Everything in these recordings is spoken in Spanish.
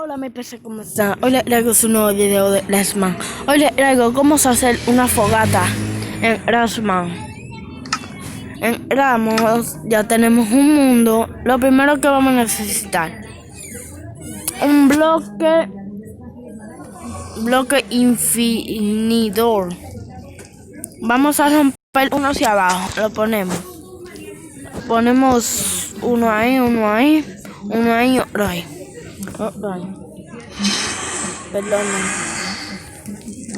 Hola mi PC, ¿cómo están? Hoy les traigo un nuevo video de Rasman. Hoy les traigo cómo se hace una fogata en Rasman. En Ramos ya tenemos un mundo. Lo primero que vamos a necesitar: un bloque infinidor. Vamos a romper uno hacia abajo. Lo ponemos uno ahí, otro ahí. Perdón,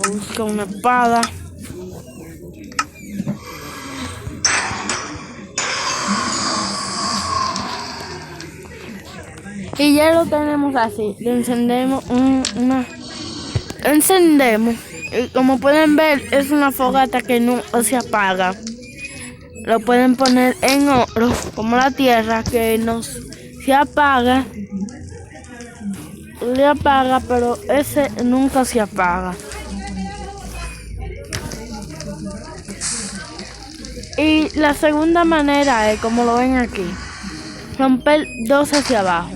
busco una espada. Y ya lo tenemos así. Le encendemos encendemos. Y como pueden ver, es una fogata que no se apaga. Lo pueden poner en otro, como la tierra, que no se apaga. Le apaga, pero ese nunca se apaga. Y la segunda manera es, como lo ven aquí, romper dos hacia abajo.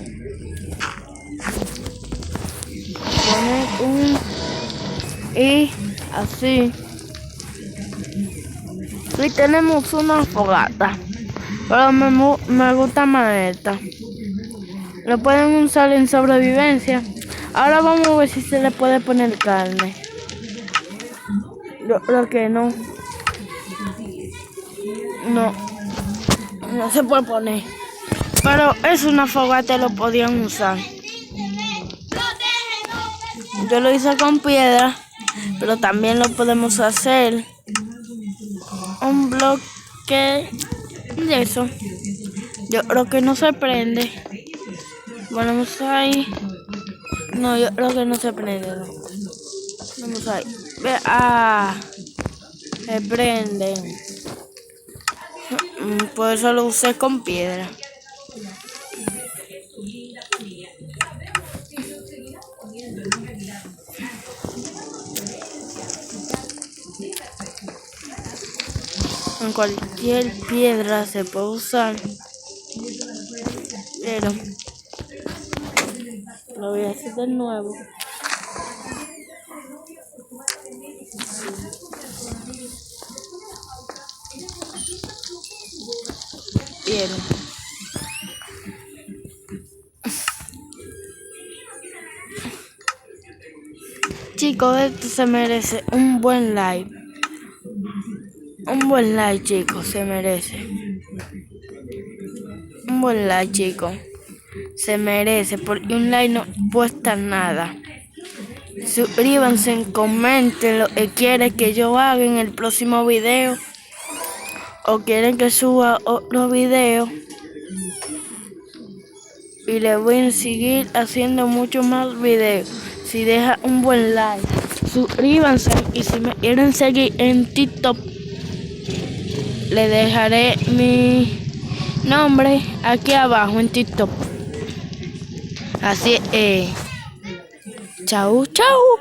Poner y así. Y tenemos una fogata, pero me gusta más esta. Lo pueden usar en sobrevivencia. Ahora vamos a ver si se le puede poner carne. Yo creo que no se puede poner. Pero es una fogata, lo podían usar. Yo lo hice con piedra, pero también lo podemos hacer un bloque de eso. Yo creo que no se prende. Ponemos ahí. No, yo creo que no se prende. No. Vamos ahí. Se prende. Por eso lo usé con piedra. En cualquier piedra se puede usar, pero lo voy a hacer de nuevo. Vieron. Chicos, esto se merece un buen like. Un buen like, chicos, se merece. Un buen like, chicos. Se merece, porque un like no cuesta nada. Suscríbanse, comenten lo que quieren que yo haga en el próximo video. O quieren que suba otro video. Y les voy a seguir haciendo muchos más videos. Si dejan un buen like, suscríbanse. Y si me quieren seguir en TikTok, le dejaré mi nombre aquí abajo en TikTok. Así es. Chau, chau.